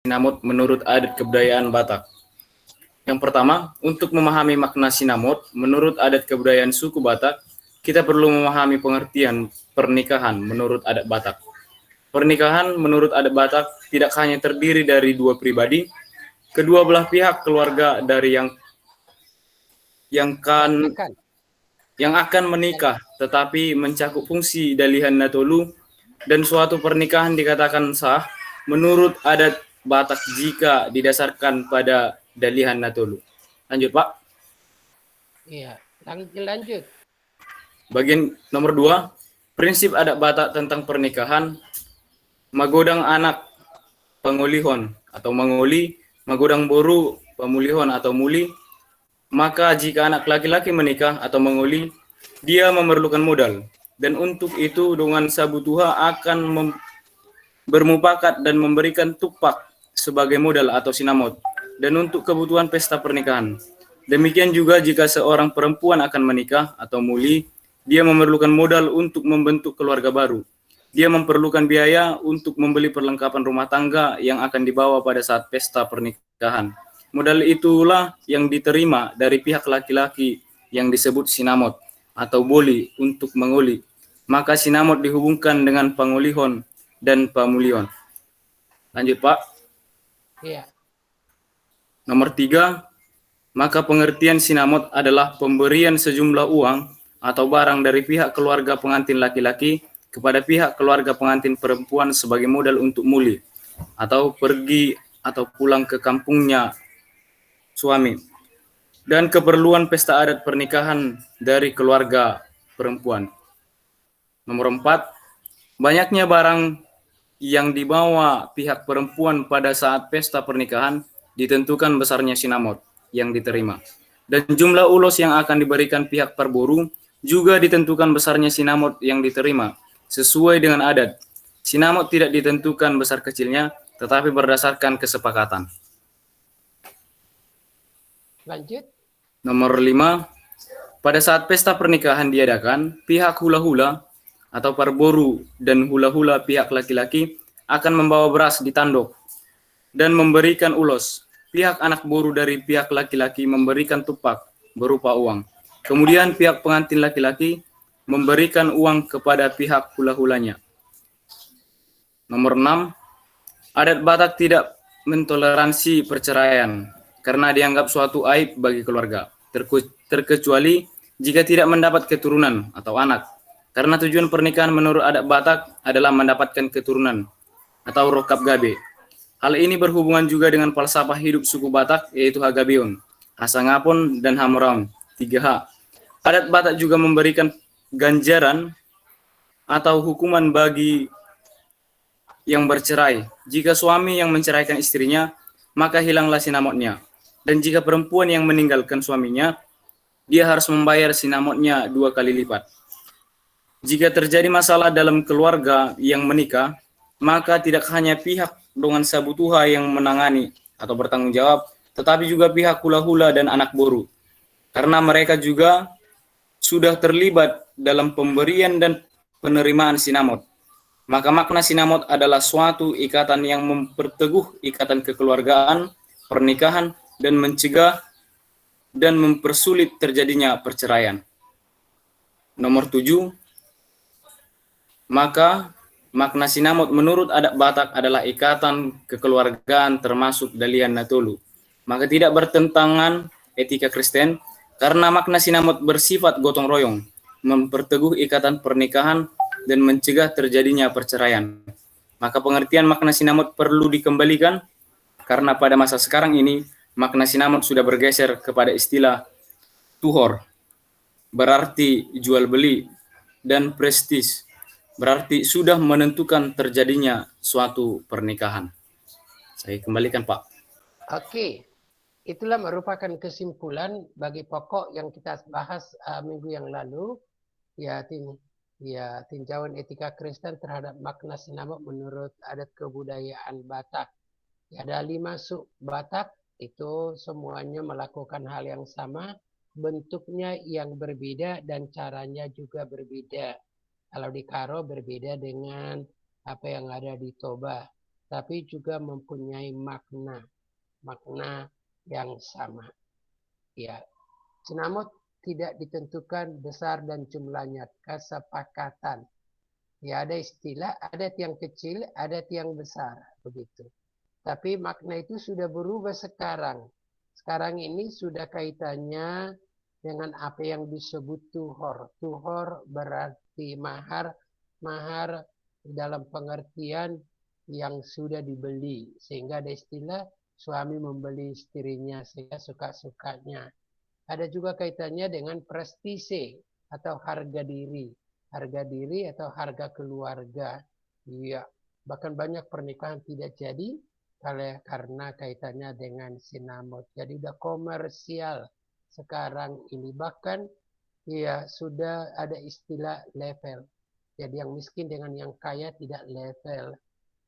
sinamot menurut adat kebudayaan Batak. Yang pertama, untuk memahami makna sinamot menurut adat kebudayaan suku Batak, kita perlu memahami pengertian pernikahan menurut adat Batak. Pernikahan menurut adat Batak tidak hanya terdiri dari dua pribadi, kedua belah pihak keluarga dari yang akan menikah, tetapi mencakup fungsi dalihan natolu, dan suatu pernikahan dikatakan sah menurut adat Batak jika didasarkan pada dalihan natolu. Lanjut, Pak. Iya, lanjut. Bagian nomor 2, prinsip adat Batak tentang pernikahan, magodang anak pengolihon atau mangoli, magodang boru pemulihon atau muli. Maka jika anak laki-laki menikah atau menguli, dia memerlukan modal. Dan untuk itu dengan sabutuha akan bermupakat dan memberikan tupak sebagai modal atau sinamot. Dan untuk kebutuhan pesta pernikahan. Demikian juga jika seorang perempuan akan menikah atau muli, dia memerlukan modal untuk membentuk keluarga baru. Dia memerlukan biaya untuk membeli perlengkapan rumah tangga yang akan dibawa pada saat pesta pernikahan. Modal itulah yang diterima dari pihak laki-laki yang disebut sinamot atau boli untuk menguli. Maka sinamot dihubungkan dengan pangulihon dan pamulion. Lanjut, Pak. Iya. Nomor 3, maka pengertian sinamot adalah pemberian sejumlah uang atau barang dari pihak keluarga pengantin laki-laki kepada pihak keluarga pengantin perempuan sebagai modal untuk muli atau pergi atau pulang ke kampungnya suami, dan keperluan pesta adat pernikahan dari keluarga perempuan. Nomor 4, banyaknya barang yang dibawa pihak perempuan pada saat pesta pernikahan ditentukan besarnya sinamot yang diterima. Dan jumlah ulos yang akan diberikan pihak perboru juga ditentukan besarnya sinamot yang diterima sesuai dengan adat. Sinamot tidak ditentukan besar kecilnya, tetapi berdasarkan kesepakatan. Lanjut. Nomor 5, pada saat pesta pernikahan diadakan, pihak hula-hula atau parboru dan hula-hula pihak laki-laki akan membawa beras di tanduk dan memberikan ulos. Pihak anak boru dari pihak laki-laki memberikan tupak berupa uang. Kemudian pihak pengantin laki-laki memberikan uang kepada pihak hula-hulanya. Nomor 6, adat Batak tidak mentoleransi perceraian karena dianggap suatu aib bagi keluarga, terkecuali jika tidak mendapat keturunan atau anak. Karena tujuan pernikahan menurut adat Batak adalah mendapatkan keturunan atau rokap gabe. Hal ini berhubungan juga dengan falsafah hidup suku Batak, yaitu Hagabeon, Hasangapon, dan Hamraun, 3H. Adat Batak juga memberikan ganjaran atau hukuman bagi yang bercerai. Jika suami yang menceraikan istrinya, maka hilanglah sinamotnya. Dan jika perempuan yang meninggalkan suaminya, dia harus membayar sinamotnya 2 kali lipat. Jika terjadi masalah dalam keluarga yang menikah, maka tidak hanya pihak dengan sabutuha yang menangani atau bertanggung jawab, tetapi juga pihak hula-hula dan anak boru. Karena mereka juga sudah terlibat dalam pemberian dan penerimaan sinamot. Maka makna sinamot adalah suatu ikatan yang memperteguh ikatan kekeluargaan, pernikahan, dan mencegah dan mempersulit terjadinya perceraian. Nomor 7, maka makna sinamot menurut adat Batak adalah ikatan kekeluargaan termasuk dalian natolu. Maka tidak bertentangan etika Kristen karena makna sinamot bersifat gotong royong, memperteguh ikatan pernikahan dan mencegah terjadinya perceraian. Maka pengertian makna sinamot perlu dikembalikan karena pada masa sekarang ini makna sinamot sudah bergeser kepada istilah tuhor, berarti jual beli, dan prestis, berarti sudah menentukan terjadinya suatu pernikahan. Saya kembalikan, Pak. Oke, itulah merupakan kesimpulan bagi pokok yang kita bahas minggu yang lalu, ya tinjauan etika Kristen terhadap makna sinamot menurut adat kebudayaan Batak. Ya, ada 5 sub Batak, itu semuanya melakukan hal yang sama, bentuknya yang berbeda dan caranya juga berbeda. Kalau di Karo berbeda dengan apa yang ada di Toba. tapi juga mempunyai makna yang sama. Ya, sinamot tidak ditentukan besar dan jumlahnya, kesepakatan. Ya, ada istilah, ada tiang kecil, ada tiang besar, begitu. Tapi makna itu sudah berubah sekarang. Sekarang ini sudah kaitannya dengan apa yang disebut tuhor. Tuhor berarti mahar. Mahar dalam pengertian yang sudah dibeli. Sehingga ada istilah suami membeli istrinya sehingga suka-sukanya. Ada juga kaitannya dengan prestise atau harga diri. Harga diri atau harga keluarga. Iya, bahkan banyak pernikahan tidak jadi karena kaitannya dengan sinamot. Jadi udah komersial sekarang ini. Bahkan ya sudah ada istilah level. Jadi yang miskin dengan yang kaya tidak level.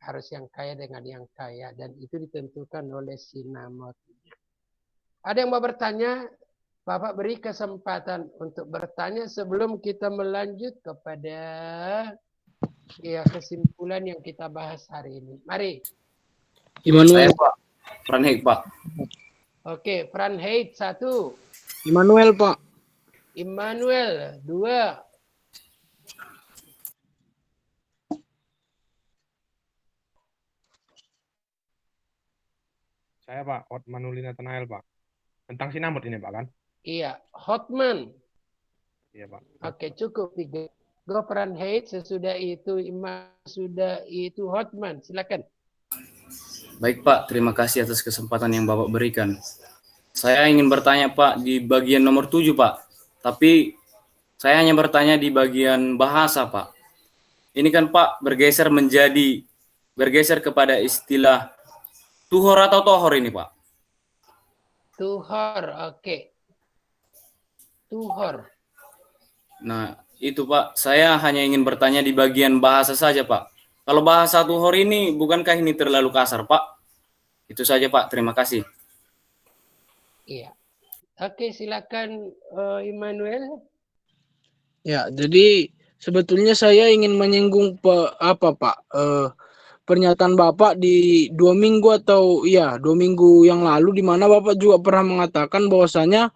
Harus yang kaya dengan yang kaya. Dan itu ditentukan oleh sinamot. Ada yang mau bertanya? Bapak beri kesempatan untuk bertanya sebelum kita melanjut kepada kesimpulan yang kita bahas hari ini. Mari. Saya Immanuel. Pak, Pranhik Pak. Oke, Pranhik 1. Immanuel, Pak. Immanuel 2. Saya Pak, Hotmanuli Nathanael Pak. Tentang sinamot ini Pak kan? Iya, Hotman. Iya Pak. Oke, cukup 3. Go Pranhik, sesudah itu sudah itu Hotman. Silakan. Baik Pak, terima kasih atas kesempatan yang Bapak berikan. Saya ingin bertanya Pak di bagian nomor 7 Pak. Tapi saya hanya bertanya di bagian bahasa Pak. Ini kan Pak bergeser kepada istilah tuhor atau tohor ini Pak. Tuhor, oke. Tuhor. Nah itu Pak, saya hanya ingin bertanya di bagian bahasa saja Pak. Kalau bahasa tuhor ini bukankah ini terlalu kasar Pak? Itu saja Pak, terima kasih. Iya. Oke, silakan Immanuel. Ya, jadi sebetulnya saya ingin menyinggung Pak, pernyataan Bapak di 2 minggu atau 2 minggu yang lalu, di mana Bapak juga pernah mengatakan bahwasanya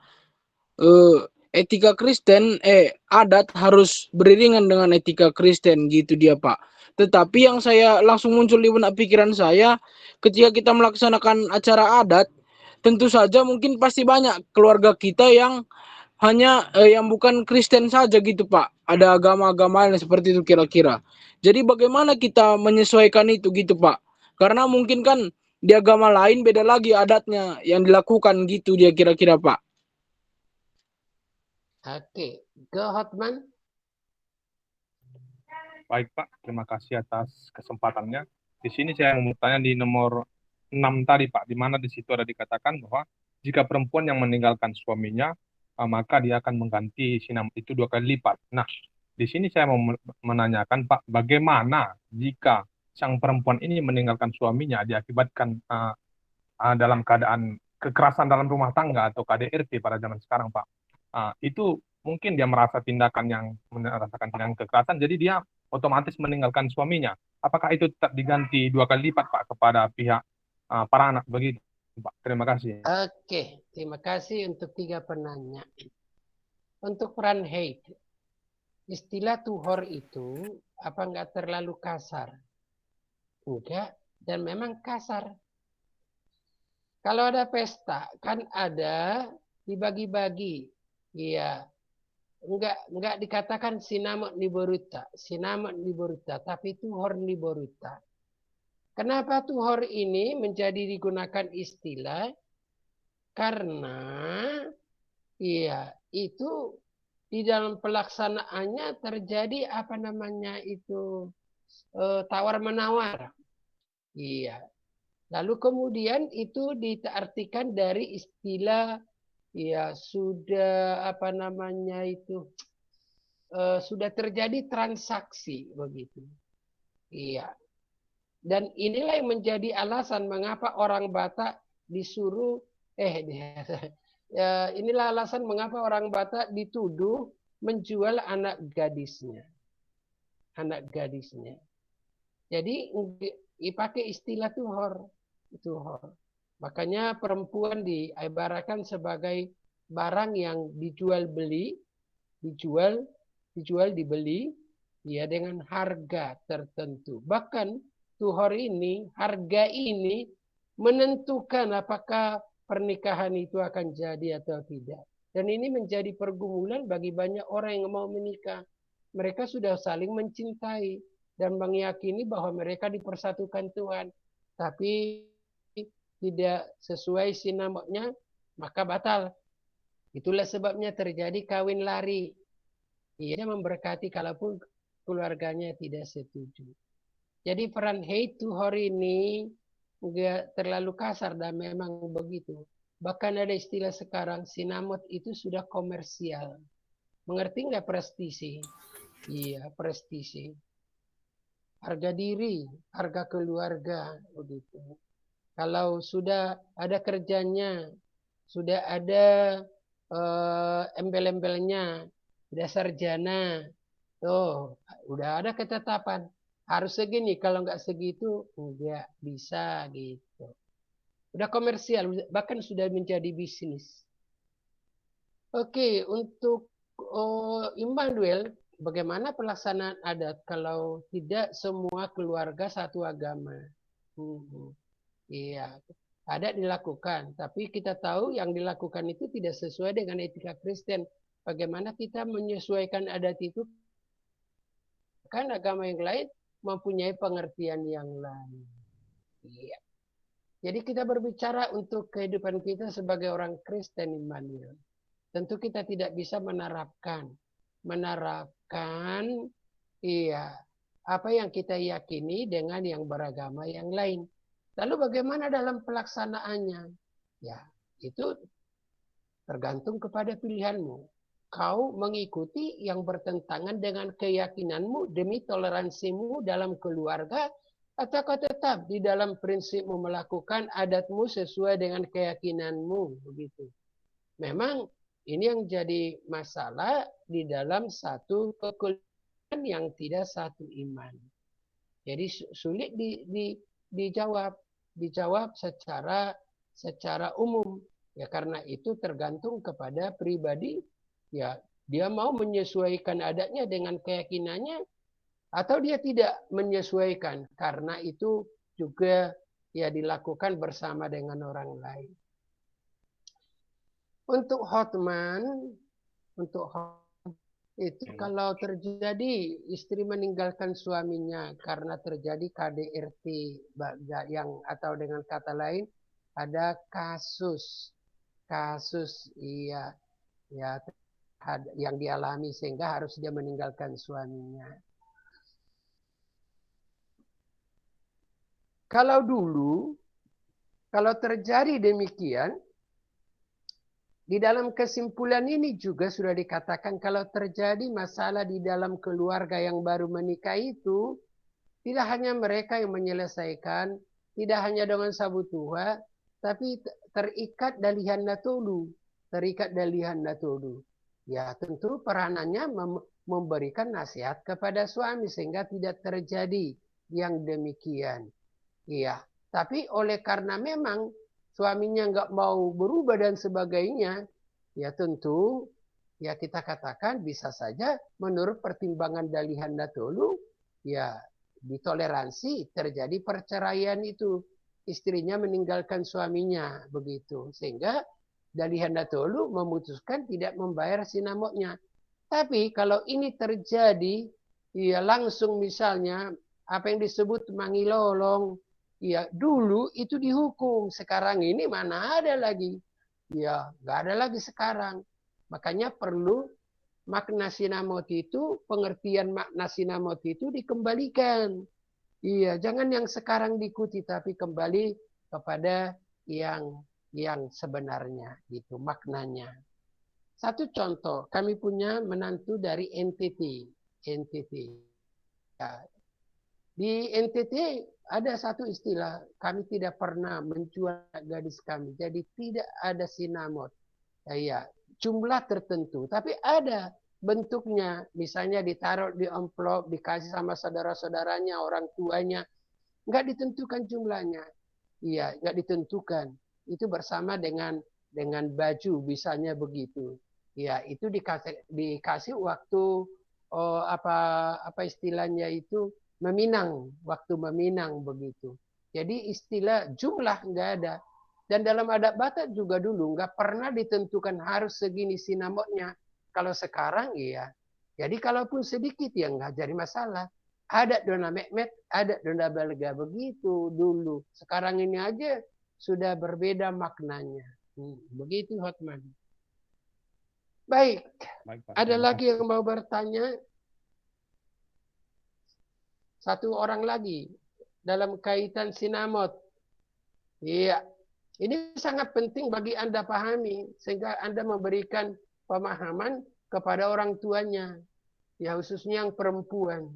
etika Kristen, adat harus beriringan dengan etika Kristen gitu dia Pak. Tetapi yang saya langsung muncul di benak pikiran saya, ketika kita melaksanakan acara adat, tentu saja mungkin pasti banyak keluarga kita yang hanya yang bukan Kristen saja gitu Pak. Ada agama-agama lain seperti itu kira-kira. Jadi bagaimana kita menyesuaikan itu gitu Pak? Karena mungkin kan di agama lain beda lagi adatnya yang dilakukan gitu dia kira-kira Pak. Oke, go Hotman. Baik Pak, terima kasih atas kesempatannya. Di sini saya mau bertanya di nomor 6 tadi Pak, di mana di situ ada dikatakan bahwa jika perempuan yang meninggalkan suaminya, maka dia akan mengganti sinamot itu 2 kali lipat. Nah, di sini saya mau menanyakan Pak, bagaimana jika sang perempuan ini meninggalkan suaminya diakibatkan dalam keadaan kekerasan dalam rumah tangga atau KDRT pada zaman sekarang Pak. Itu mungkin dia merasakan tindakan kekerasan, jadi dia otomatis meninggalkan suaminya. Apakah itu tetap diganti 2 kali lipat Pak kepada pihak para anak begitu Pak? Terima kasih. Oke, terima kasih untuk 3 penanya. Untuk Pranhik, istilah tuhor itu apa enggak terlalu kasar? Enggak, dan memang kasar. Kalau ada pesta, kan ada dibagi-bagi. Iya, enggak dikatakan sinamot niboruta, tapi tuhor niboruta. Kenapa tuhor ini menjadi digunakan istilah? Karena itu di dalam pelaksanaannya terjadi tawar-menawar. Iya. Lalu kemudian itu diartikan dari istilah sudah terjadi transaksi begitu. Iya. Dan inilah yang menjadi alasan mengapa orang Batak disuruh inilah alasan mengapa orang Batak dituduh menjual anak gadisnya. Jadi pakai istilah tuhor. Tuhor. Makanya perempuan diibaratkan sebagai barang yang dijual dibeli ya dengan harga tertentu. Bahkan tuhor ini, harga ini menentukan apakah pernikahan itu akan jadi atau tidak. Dan ini menjadi pergumulan bagi banyak orang yang mau menikah. Mereka sudah saling mencintai dan meyakini bahwa mereka dipersatukan Tuhan. Tapi tidak sesuai sinamanya, maka batal. Itulah sebabnya terjadi kawin lari. Ia memberkati kalaupun keluarganya tidak setuju. Jadi peran hate to her ini enggak terlalu kasar dan memang begitu. Bahkan ada istilah sekarang, sinamot itu sudah komersial. Mengerti nggak prestisi? Iya, prestisi. Harga diri, harga keluarga, begitu. Kalau sudah ada kerjanya, sudah ada embel-embelnya, sudah sarjana, tuh udah ada ketetapan. Harus segini, kalau nggak segitu nggak bisa gitu. Udah komersial, bahkan sudah menjadi bisnis. Oke, untuk Immanuel, bagaimana pelaksanaan adat kalau tidak semua keluarga satu agama? Iya, adat dilakukan, tapi kita tahu yang dilakukan itu tidak sesuai dengan etika Kristen. Bagaimana kita menyesuaikan adat itu? Kan agama yang lain mempunyai pengertian yang lain. Iya. Jadi kita berbicara untuk kehidupan kita sebagai orang Kristen, Immanuel. Tentu kita tidak bisa menerapkan iya, apa yang kita yakini dengan yang beragama yang lain. Lalu bagaimana dalam pelaksanaannya? Ya, itu tergantung kepada pilihanmu. Kau mengikuti yang bertentangan dengan keyakinanmu demi toleransimu dalam keluarga, atau kau tetap di dalam prinsipmu melakukan adatmu sesuai dengan keyakinanmu, begitu. Memang ini yang jadi masalah di dalam satu kekulturan yang tidak satu iman. Jadi sulit dijawab secara umum. Ya karena itu tergantung kepada pribadi. Ya dia mau menyesuaikan adatnya dengan keyakinannya atau dia tidak menyesuaikan karena itu juga ya dilakukan bersama dengan orang lain. Untuk Hotman itu kalau terjadi istri meninggalkan suaminya karena terjadi KDRT yang atau dengan kata lain ada kasus iya ya yang dialami sehingga harus dia meninggalkan suaminya. Kalau terjadi demikian, di dalam kesimpulan ini juga sudah dikatakan kalau terjadi masalah di dalam keluarga yang baru menikah itu, tidak hanya mereka yang menyelesaikan, tidak hanya dengan sabu tua, tapi terikat dalihan natolu. Ya tentu peranannya memberikan nasihat kepada suami sehingga tidak terjadi yang demikian. Iya, tapi oleh karena memang suaminya nggak mau berubah dan sebagainya, ya tentu ya kita katakan bisa saja menurut pertimbangan dalihan natolu, ya ditoleransi terjadi perceraian itu. Istrinya meninggalkan suaminya begitu. Sehingga dalihan natolu memutuskan tidak membayar sinamotnya. Tapi kalau ini terjadi, ya langsung misalnya apa yang disebut mangilolong, ya dulu itu dihukum, sekarang ini mana ada lagi? Ya nggak ada lagi sekarang. Makanya perlu makna sinamot itu, pengertian makna sinamot itu dikembalikan. Iya, jangan yang sekarang diikuti, tapi kembali kepada yang sebenarnya, gitu maknanya. Satu contoh, kami punya menantu dari NTT. Ya, di NTT ada satu istilah, kami tidak pernah menjual gadis kami. Jadi tidak ada sinamot. Ya, jumlah tertentu. Tapi ada bentuknya. Misalnya ditaruh di amplop, dikasih sama saudara-saudaranya, orang tuanya. nggak ditentukan jumlahnya. Iya, nggak ditentukan. Itu bersama dengan baju, misalnya begitu. Ya, itu dikasih waktu apa istilahnya itu meminang, waktu meminang begitu. Jadi istilah jumlah nggak ada. Dan dalam adat Batak juga dulu nggak pernah ditentukan harus segini sinamotnya. Kalau sekarang iya. Jadi kalaupun sedikit ya nggak jadi masalah. Ada dona mekmet, ada dona balga begitu dulu. Sekarang ini aja sudah berbeda maknanya. Begitu Hotman. Baik, Baik, Pak. ada Terima lagi kasih. yang mau bertanya? Satu orang lagi dalam kaitan sinamot. Iya, ini sangat penting bagi Anda pahami sehingga Anda memberikan pemahaman kepada orang tuanya, ya khususnya yang perempuan.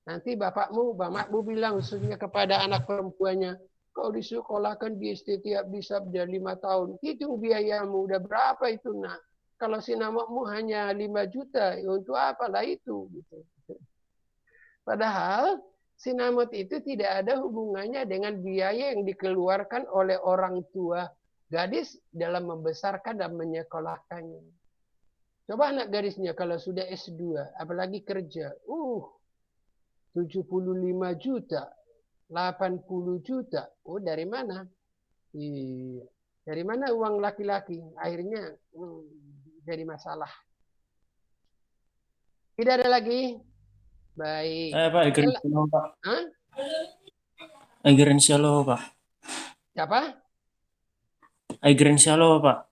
Nanti bapakmu bilang khususnya kepada anak perempuannya, kau disekolahkan di setiap bisa 5 tahun, hitung biayamu udah berapa itu nak? Kalau sinamotmu hanya 5 juta, ya untuk apalah itu? Gitu. Padahal sinamot itu tidak ada hubungannya dengan biaya yang dikeluarkan oleh orang tua gadis dalam membesarkan dan menyekolahkannya. Coba anak gadisnya kalau sudah S2, apalagi kerja, 75 juta, 80 juta. Oh, dari mana? Iya. Dari mana uang laki-laki? Akhirnya jadi masalah. Tidak ada lagi? Baik. Pak, Igren Shalom, Pak. Hah? Igren Shalom, Pak. Siapa? Igren Shalom, Pak.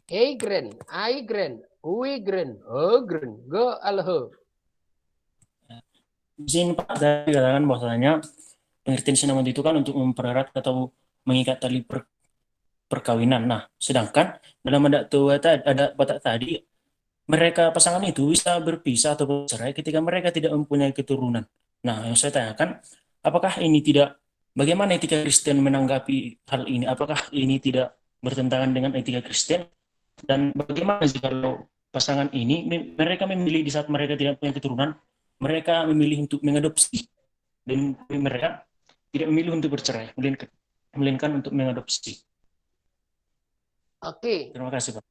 Eigren, Uigren, Ogren, Go Alho. Di sini Pak, tadi katakan bahwasanya pengertian sinamot itu kan untuk mempererat atau mengikat tali perkawinan. Nah, sedangkan dalam adat Batak tadi, mereka pasangan itu bisa berpisah atau bercerai ketika mereka tidak mempunyai keturunan. Nah, yang saya tanyakan, apakah ini tidak, bagaimana etika Kristen menanggapi hal ini? Apakah ini tidak bertentangan dengan etika Kristen? Dan bagaimana jika kalau pasangan ini mereka memilih di saat mereka tidak punya keturunan, mereka memilih untuk mengadopsi dan mereka tidak memilih untuk bercerai, melainkan untuk mengadopsi. Oke, Terima kasih, Pak.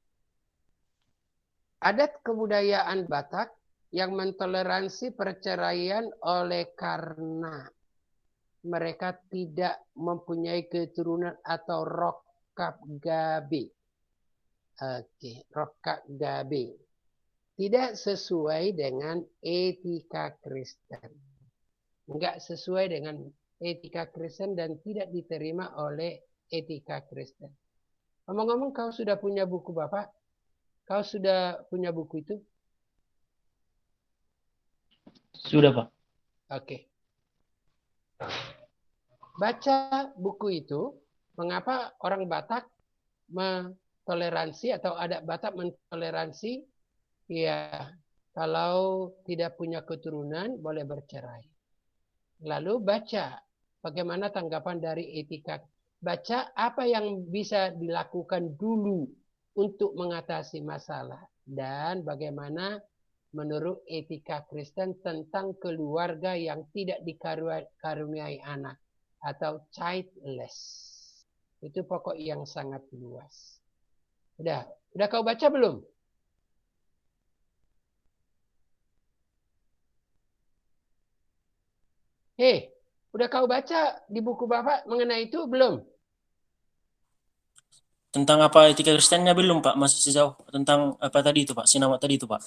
adat kebudayaan Batak yang mentoleransi perceraian oleh karena mereka tidak mempunyai keturunan atau rokab gabe. Oke, rokab gabe. Tidak sesuai dengan etika Kristen. Enggak sesuai dengan etika Kristen dan tidak diterima oleh etika Kristen. Ngomong-ngomong, kau sudah punya buku Bapak? Kau sudah punya buku itu? Sudah, Pak. Oke. Baca buku itu, mengapa orang Batak mentoleransi atau adat Batak mentoleransi, ya kalau tidak punya keturunan boleh bercerai. Lalu baca bagaimana tanggapan dari etika. Baca apa yang bisa dilakukan dulu untuk mengatasi masalah. Dan bagaimana menurut etika Kristen tentang keluarga yang tidak dikaruniai anak. Atau childless. Itu pokok yang sangat luas. Udah kau baca belum? Udah kau baca di buku Bapak mengenai itu belum? Tentang apa etika Kristennya belum, Pak? Masih sejauh tentang apa tadi itu, Pak? Sinamot tadi itu, Pak.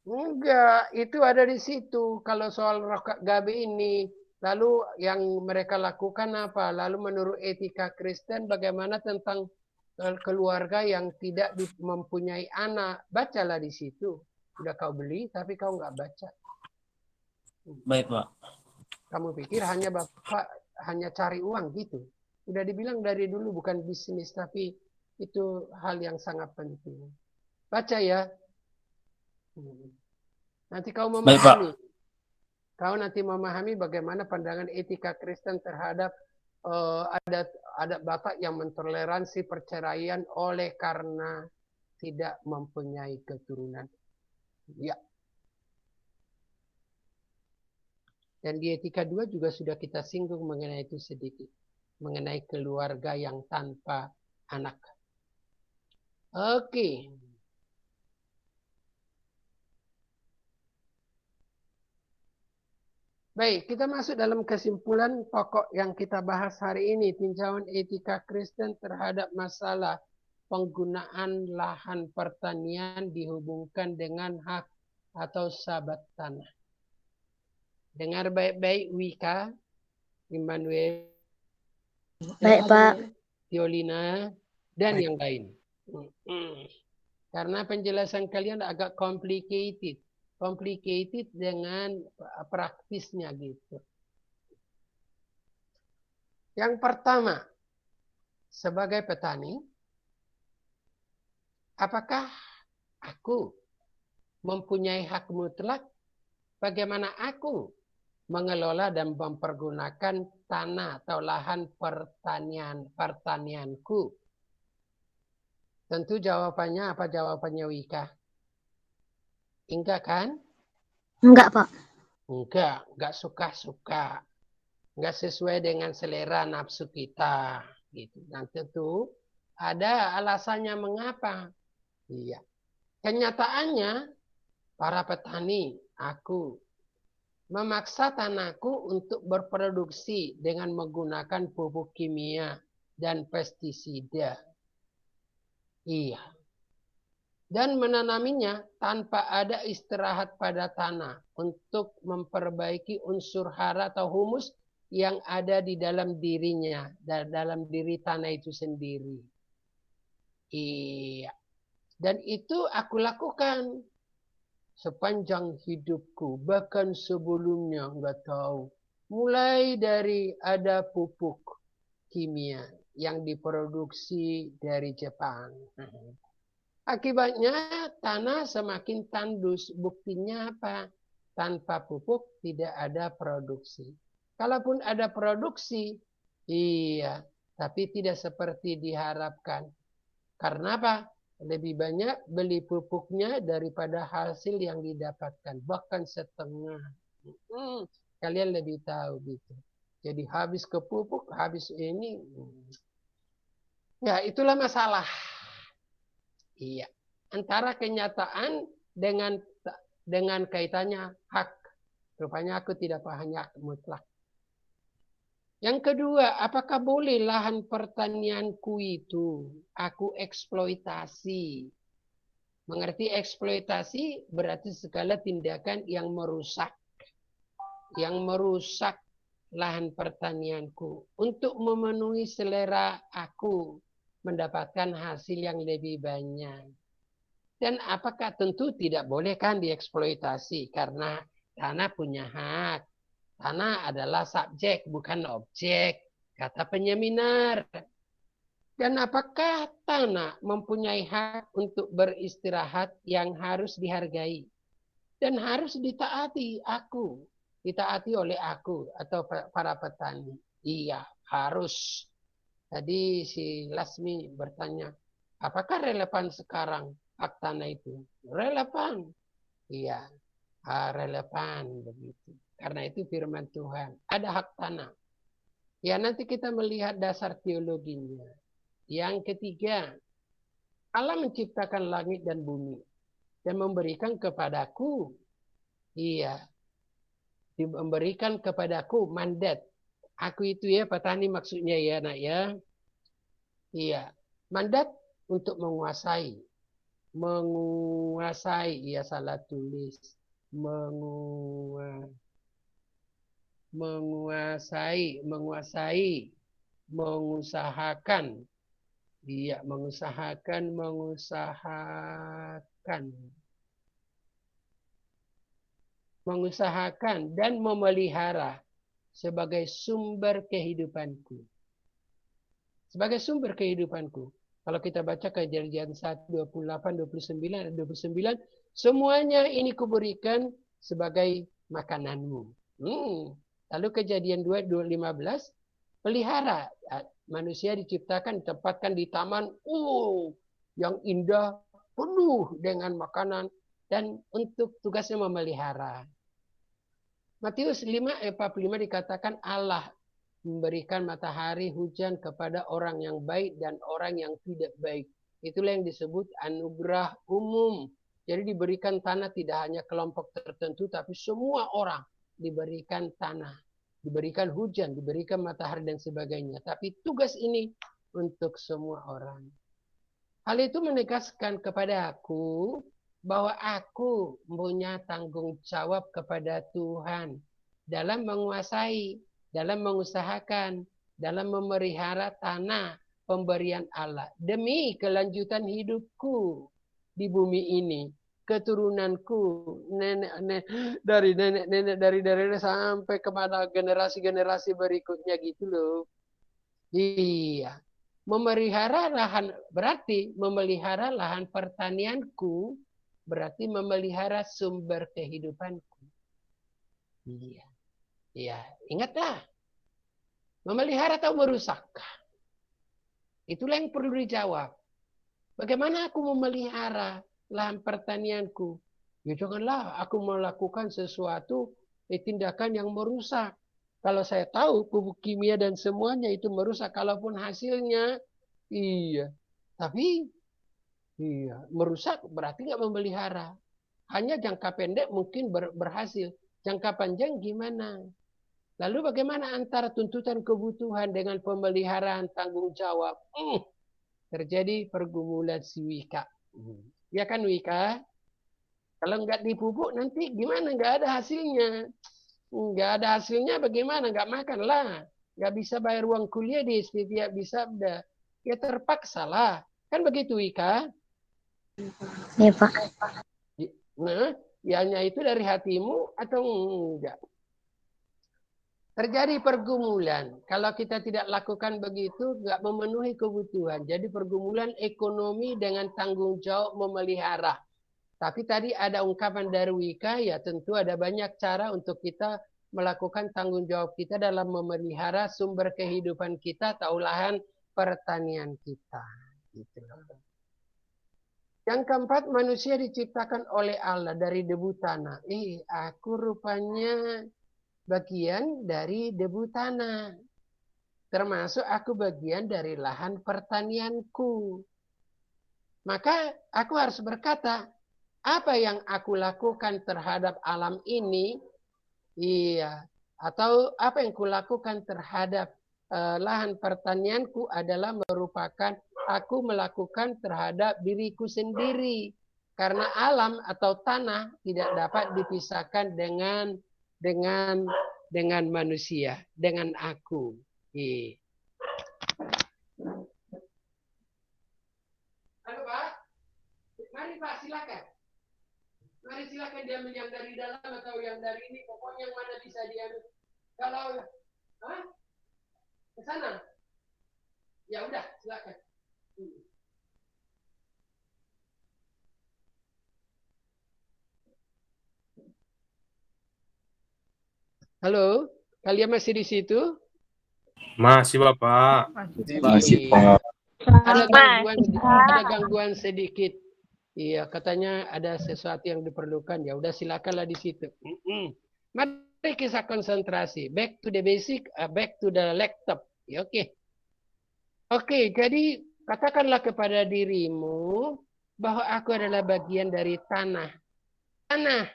Enggak, itu ada di situ. Kalau soal rokak gabe ini, lalu yang mereka lakukan apa? Lalu menurut etika Kristen bagaimana tentang keluarga yang tidak mempunyai anak? Bacalah di situ. Udah kau beli, tapi kau nggak baca. Baik, Pak. Kamu pikir hanya Bapak hanya cari uang gitu. Udah dibilang dari dulu bukan bisnis, tapi itu hal yang sangat penting. Baca ya. Nanti kau memahami. Kau nanti memahami bagaimana pandangan etika Kristen terhadap adat Batak yang mentoleransi perceraian oleh karena tidak mempunyai keturunan. Ya. Dan di etika 2 juga sudah kita singgung mengenai itu sedikit. Mengenai keluarga yang tanpa anak. Oke. Baik, kita masuk dalam kesimpulan pokok yang kita bahas hari ini. Tinjauan etika Kristen terhadap masalah penggunaan lahan pertanian dihubungkan dengan hak atau sabat tanah. Dengar baik-baik Wika, Immanuel, Baik, Pak. Tiolina, dan Baik. yang lain. Karena penjelasan kalian agak complicated. Complicated dengan praktisnya gitu. Yang pertama, sebagai petani, apakah aku mempunyai hak mutlak bagaimana aku mengelola dan mempergunakan tanah atau lahan pertanianku? Tentu jawabannya apa jawabannya Wika? Enggak kan? Enggak, Pak. Enggak suka-suka. Enggak sesuai dengan selera nafsu kita. Gitu. Dan tentu ada alasannya mengapa. Iya. Kenyataannya para petani, aku memaksa tanahku untuk berproduksi dengan menggunakan pupuk kimia dan pestisida. Iya. Dan menanaminya tanpa ada istirahat pada tanah untuk memperbaiki unsur hara atau humus yang ada di dalam dirinya, dalam diri tanah itu sendiri. Iya. Dan itu aku lakukan sepanjang hidupku, bahkan sebelumnya nggak tahu. Mulai dari ada pupuk kimia yang diproduksi dari Jepang. Akibatnya tanah semakin tandus. Buktinya apa? Tanpa pupuk tidak ada produksi. Kalaupun ada produksi, iya, tapi tidak seperti diharapkan. Karena apa? Lebih banyak beli pupuknya daripada hasil yang didapatkan. Bahkan setengah. Kalian lebih tahu gitu. Jadi habis ke pupuk, habis ini. Ya, itulah masalah. Iya. Antara kenyataan dengan kaitannya hak. Rupanya aku tidak punya hak mutlak. Yang kedua, apakah boleh lahan pertanianku itu aku eksploitasi? Mengerti eksploitasi berarti segala tindakan yang merusak lahan pertanianku untuk memenuhi selera aku mendapatkan hasil yang lebih banyak. Dan apakah tentu tidak boleh kan dieksploitasi karena tanah punya hak. Tanah adalah subjek bukan objek, kata penyeminar. Dan apakah tanah mempunyai hak untuk beristirahat yang harus dihargai dan harus ditaati oleh aku atau para petani? Iya, harus. Tadi si Lasmi bertanya, apakah relevan sekarang hak tanah itu? Relevan. Iya, relevan begitu. Karena itu firman Tuhan. Ada hak tanah. Ya, nanti kita melihat dasar teologinya. Yang ketiga, Allah menciptakan langit dan bumi dan memberikan kepadaku, memberikan kepadaku mandat. Aku itu ya petani maksudnya ya nak ya. Iya, mandat untuk menguasai, ya salah tulis, menguasai, mengusahakan. Iya, mengusahakan dan memelihara sebagai sumber kehidupanku. Sebagai sumber kehidupanku. Kalau kita baca Kejadian 1, 28, 29, 29, semuanya ini kuberikan sebagai makananmu. Lalu Kejadian 2, 15, pelihara. Manusia diciptakan, ditempatkan di taman yang indah, penuh dengan makanan, dan untuk tugasnya memelihara. Matius 5:45 dikatakan Allah memberikan matahari hujan kepada orang yang baik dan orang yang tidak baik. Itulah yang disebut anugerah umum. Jadi diberikan tanah tidak hanya kelompok tertentu, tapi semua orang diberikan tanah, diberikan hujan, diberikan matahari dan sebagainya. Tapi tugas ini untuk semua orang. Hal itu menegaskan kepada aku bahwa aku punya tanggung jawab kepada Tuhan dalam menguasai, dalam mengusahakan, dalam memelihara tanah pemberian Allah demi kelanjutan hidupku di bumi ini, keturunanku, dari nenek sampai kepada generasi-generasi berikutnya gitu loh. Iya. Memelihara lahan berarti memelihara lahan pertanianku, berarti memelihara sumber kehidupanku. Iya. Iya, ingatlah. Memelihara atau merusak? Itulah yang perlu dijawab. Bagaimana aku memelihara lahan pertanianku? Ya janganlah aku melakukan sesuatu tindakan yang merusak. Kalau saya tahu pupuk kimia dan semuanya itu merusak, kalaupun hasilnya iya, tapi iya merusak berarti nggak memelihara. Hanya jangka pendek mungkin berhasil, jangka panjang gimana? Lalu bagaimana antara tuntutan kebutuhan dengan pemeliharaan tanggung jawab? Terjadi pergumulan si Wika. Ya kan Wika? Kalau nggak dipupuk nanti gimana? Nggak ada hasilnya. Nggak ada hasilnya bagaimana? Nggak makan lah. Nggak bisa bayar uang kuliah di setiap bisa udah. Ya terpaksa lah. Kan begitu Wika? Iya, Pak. Nah, ianya itu dari hatimu atau enggak? Terjadi pergumulan. Kalau kita tidak lakukan begitu, nggak memenuhi kebutuhan. Jadi pergumulan ekonomi dengan tanggung jawab memelihara. Tapi tadi ada ungkapan dari Wika, ya tentu ada banyak cara untuk kita melakukan tanggung jawab kita dalam memelihara sumber kehidupan kita atau lahan pertanian kita. Gitu. Yang keempat, manusia diciptakan oleh Allah dari debu tanah. Aku rupanya bagian dari debu tanah. Termasuk aku bagian dari lahan pertanianku. Maka aku harus berkata, apa yang aku lakukan terhadap alam ini, iya, atau apa yang kulakukan terhadap lahan pertanianku adalah merupakan aku melakukan terhadap diriku sendiri. Karena alam atau tanah tidak dapat dipisahkan dengan manusia, dengan aku. Iya. Halo Pak, mari Pak silakan. Mari silakan diambil yang dari dalam atau yang dari ini. Pokoknya yang mana bisa diambil. Kalau ke sana, ya udah silakan. Halo, kalian masih di situ? Masih Bapak. Masih, Iya. Pak. Ada gangguan sedikit. Iya, katanya ada sesuatu yang diperlukan. Ya udah silakanlah di situ. Mari kita konsentrasi. Back to the basic, back to the laptop. Ya, oke. Oke, jadi katakanlah kepada dirimu bahwa aku adalah bagian dari tanah. Tanah.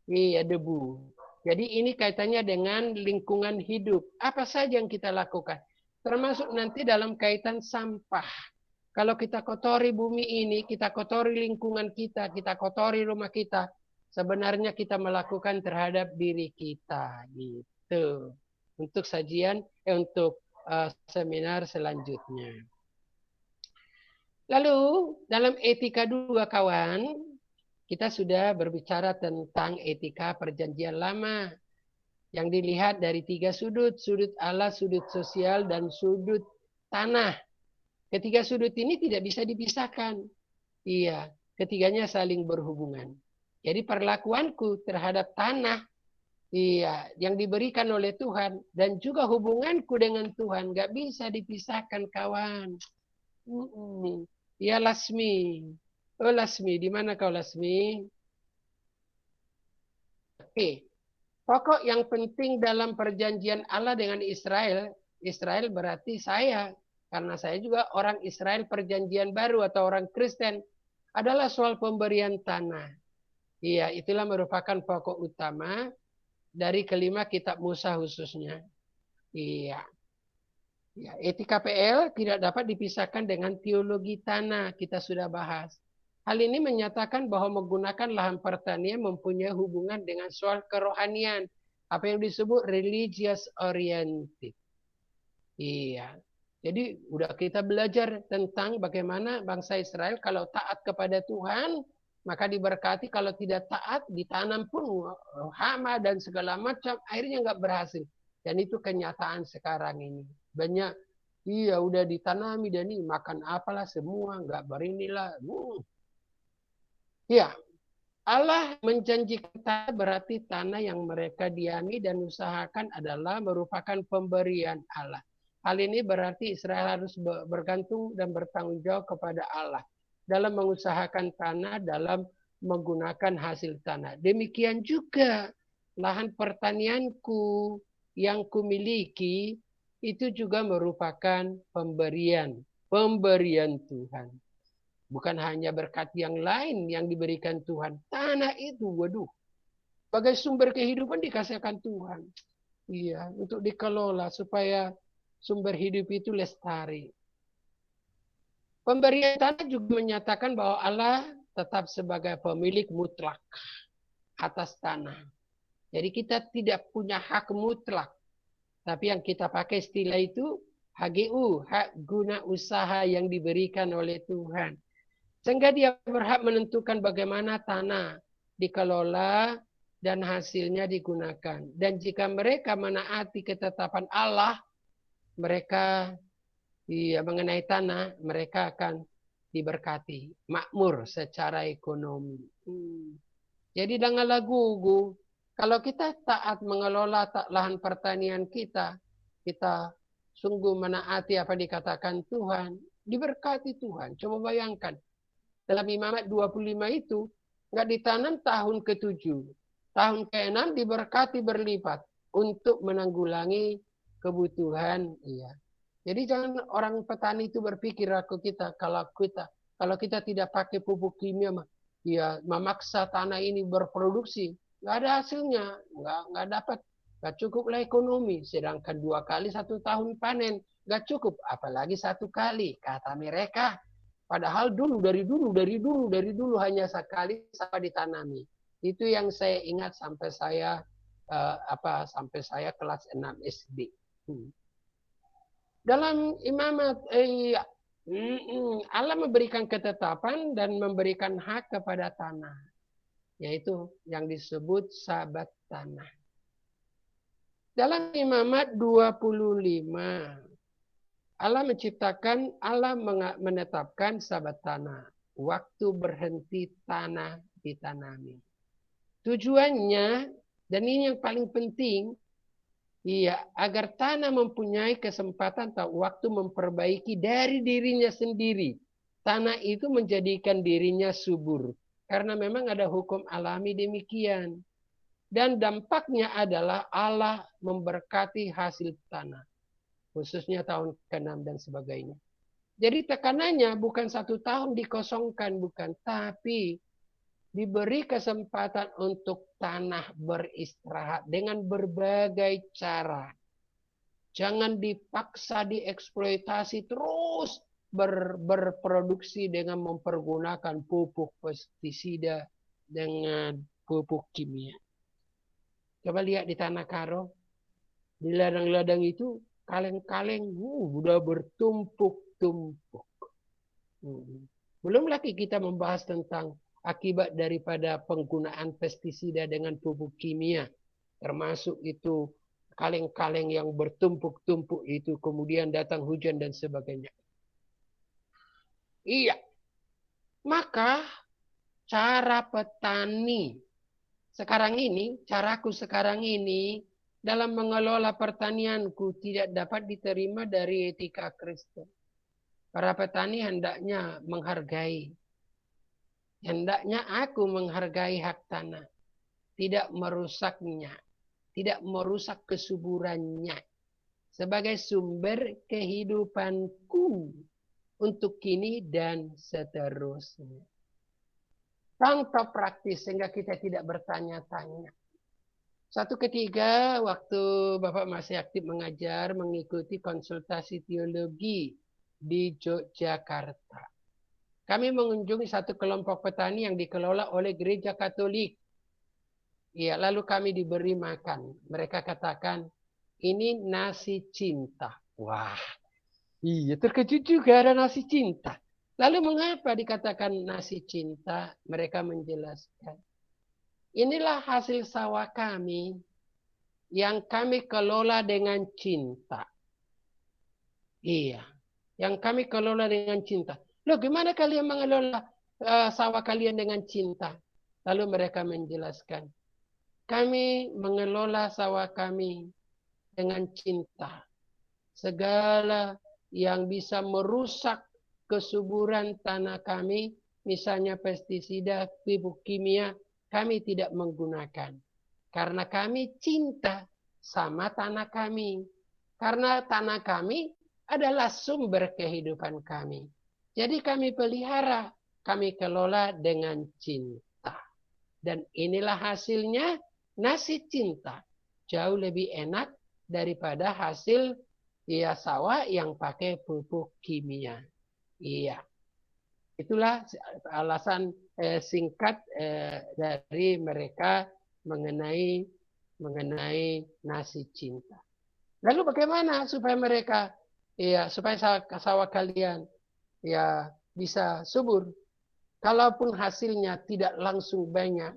Iya, debu. Jadi ini kaitannya dengan lingkungan hidup. Apa saja yang kita lakukan? Termasuk nanti dalam kaitan sampah. Kalau kita kotori bumi ini, kita kotori lingkungan kita kotori rumah kita, sebenarnya kita melakukan terhadap diri kita, gitu. Untuk sajian, untuk seminar selanjutnya. Lalu dalam etika 2 kawan, kita sudah berbicara tentang etika perjanjian lama yang dilihat dari 3 sudut, sudut Allah, sudut sosial, dan sudut tanah. Ketiga sudut ini tidak bisa dipisahkan. Iya, ketiganya saling berhubungan. Jadi perlakuanku terhadap tanah, iya, yang diberikan oleh Tuhan dan juga hubunganku dengan Tuhan nggak bisa dipisahkan, kawan. Ya Lasmi, Lasmi, di mana kau Lasmi? Oke, Pokok yang penting dalam perjanjian Allah dengan Israel, Israel berarti saya, karena saya juga orang Israel perjanjian baru atau orang Kristen, adalah soal pemberian tanah. Iya, itulah merupakan pokok utama dari kelima kitab Musa khususnya. Iya. Ya, etika PL tidak dapat dipisahkan dengan teologi tanah, kita sudah bahas. Hal ini menyatakan bahwa menggunakan lahan pertanian mempunyai hubungan dengan soal kerohanian, apa yang disebut religious oriented. Iya. Jadi udah kita belajar tentang bagaimana bangsa Israel kalau taat kepada Tuhan, maka diberkati. Kalau tidak taat, ditanam pun hama dan segala macam, akhirnya nggak berhasil. Dan itu kenyataan sekarang ini. Banyak, iya udah ditanami dan ini makan apalah semua, nggak berinilah. Ya, Allah menjanjikan tanah berarti tanah yang mereka diami dan usahakan adalah merupakan pemberian Allah. Hal ini berarti Israel harus bergantung dan bertanggung jawab kepada Allah dalam mengusahakan tanah, dalam menggunakan hasil tanah. Demikian juga lahan pertanianku yang kumiliki itu juga merupakan pemberian Tuhan. Bukan hanya berkat yang lain yang diberikan Tuhan. Tanah itu, waduh, sebagai sumber kehidupan dikasihkan Tuhan. Iya, untuk dikelola supaya sumber hidup itu lestari. Pemberian tanah juga menyatakan bahwa Allah tetap sebagai pemilik mutlak atas tanah. Jadi kita tidak punya hak mutlak. Tapi yang kita pakai istilah itu HGU, hak guna usaha yang diberikan oleh Tuhan. Sehingga dia berhak menentukan bagaimana tanah dikelola dan hasilnya digunakan. Dan jika mereka menaati ketetapan Allah, mereka mengenai tanah, mereka akan diberkati, makmur secara ekonomi. Jadi dengan lagu, kalau kita taat mengelola lahan pertanian kita sungguh menaati apa dikatakan Tuhan, diberkati Tuhan. Coba bayangkan, dalam Imamat 25 itu nggak ditanam tahun ke-7. Tahun ke-6 diberkati berlipat untuk menanggulangi kebutuhan. Iya. Jadi jangan orang petani itu berpikir kalau kita tidak pakai pupuk kimia, ya memaksa tanah ini berproduksi, nggak ada hasilnya, nggak dapat, nggak cukuplah ekonomi. Sedangkan 2 kali 1 tahun panen nggak cukup, apalagi 1 kali kata mereka. Padahal dari dulu hanya sekali sampai ditanami. Itu yang saya ingat sampai saya kelas 6 SD. Dalam Imamat Allah memberikan ketetapan dan memberikan hak kepada tanah, yaitu yang disebut sabat tanah. Dalam Imamat 25 Allah menetapkan sabat tanah, waktu berhenti tanah ditanami. Tujuannya, dan ini yang paling penting, agar tanah mempunyai kesempatan atau waktu memperbaiki dari dirinya sendiri. Tanah itu menjadikan dirinya subur, karena memang ada hukum alami demikian. Dan dampaknya adalah Allah memberkati hasil tanah, khususnya tahun ke-6 dan sebagainya. Jadi tekanannya bukan 1 tahun dikosongkan, bukan. Tapi diberi kesempatan untuk tanah beristirahat dengan berbagai cara. Jangan dipaksa dieksploitasi terus berproduksi dengan mempergunakan pupuk pestisida dengan pupuk kimia. Coba lihat di Tanah Karo. Di ladang-ladang itu kaleng-kaleng udah bertumpuk-tumpuk. Belum lagi kita membahas tentang akibat daripada penggunaan pestisida dengan pupuk kimia. Termasuk itu kaleng-kaleng yang bertumpuk-tumpuk itu, kemudian datang hujan dan sebagainya. Iya. Maka cara petani caraku sekarang ini dalam mengelola pertanianku tidak dapat diterima dari etika Kristen. Para petani hendaknya aku menghargai hak tanah, tidak merusaknya. tidak merusak kesuburannya sebagai sumber kehidupanku untuk kini dan seterusnya. Contoh praktis sehingga kita tidak bertanya-tanya. Suatu ketika waktu Bapak masih aktif mengajar, mengikuti konsultasi teologi di Yogyakarta. Kami mengunjungi satu kelompok petani yang dikelola oleh gereja Katolik. Ya, lalu kami diberi makan. Mereka katakan, ini nasi cinta. Wah, iya terkejut juga ada nasi cinta. Lalu mengapa dikatakan nasi cinta? Mereka menjelaskan. Inilah hasil sawah kami yang kami kelola dengan cinta. Iya, yang kami kelola dengan cinta. Loh, gimana kalian mengelola sawah kalian dengan cinta? Lalu mereka menjelaskan, kami mengelola sawah kami dengan cinta. Segala yang bisa merusak kesuburan tanah kami, misalnya pestisida, pupuk kimia, kami tidak menggunakan. Karena kami cinta sama tanah kami. Karena tanah kami adalah sumber kehidupan kami. Jadi kami pelihara, kami kelola dengan cinta. Dan inilah hasilnya nasi cinta. Jauh lebih enak daripada hasil sawah yang pakai pupuk kimia. Iya. Itulah alasan singkat dari mereka mengenai nasi cinta. Lalu bagaimana supaya mereka supaya sawah kalian bisa subur? Kalaupun hasilnya tidak langsung banyak,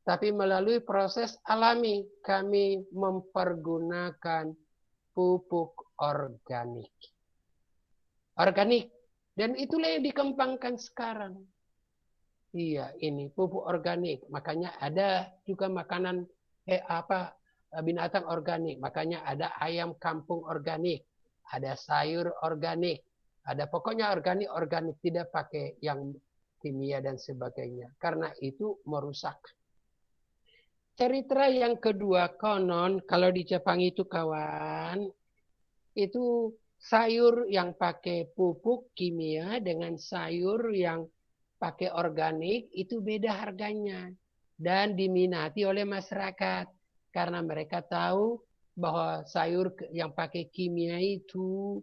tapi melalui proses alami kami mempergunakan pupuk organik. Dan itulah yang dikembangkan sekarang. Iya, ini pupuk organik. Makanya ada juga makanan binatang organik. Makanya ada ayam kampung organik, ada sayur organik, ada pokoknya organik tidak pakai yang kimia dan sebagainya. Karena itu merusak. Cerita yang kedua, konon kalau di Jepang itu kawan, itu sayur yang pakai pupuk kimia dengan sayur yang pakai organik itu beda harganya dan diminati oleh masyarakat karena mereka tahu bahwa sayur yang pakai kimia itu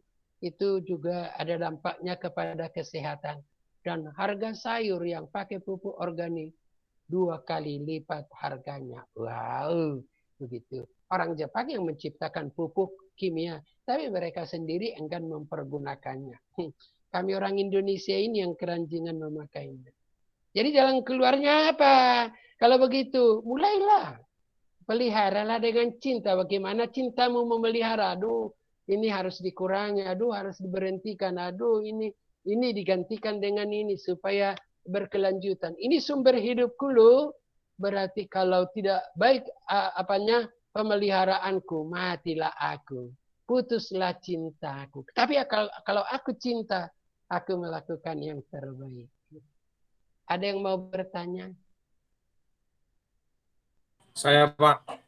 juga ada dampaknya kepada kesehatan dan harga sayur yang pakai pupuk organik 2 kali lipat harganya. Wow, begitu. Orang Jepang yang menciptakan pupuk kimia, tapi mereka sendiri enggan mempergunakannya. Kami orang Indonesia ini yang keranjingan memakainya. Jadi jalan keluarnya apa? Kalau begitu, mulailah. Peliharalah dengan cinta. Bagaimana cintamu memelihara? Aduh, ini harus dikurangi. Aduh, harus diberhentikan. Aduh, ini digantikan dengan ini supaya berkelanjutan. Ini sumber hidupku loh. Berarti kalau tidak baik pemeliharaanku, matilah aku. Putuslah cintaku. Tapi kalau aku cinta, aku melakukan yang terbaik. Ada yang mau bertanya? Saya Pak. Pak.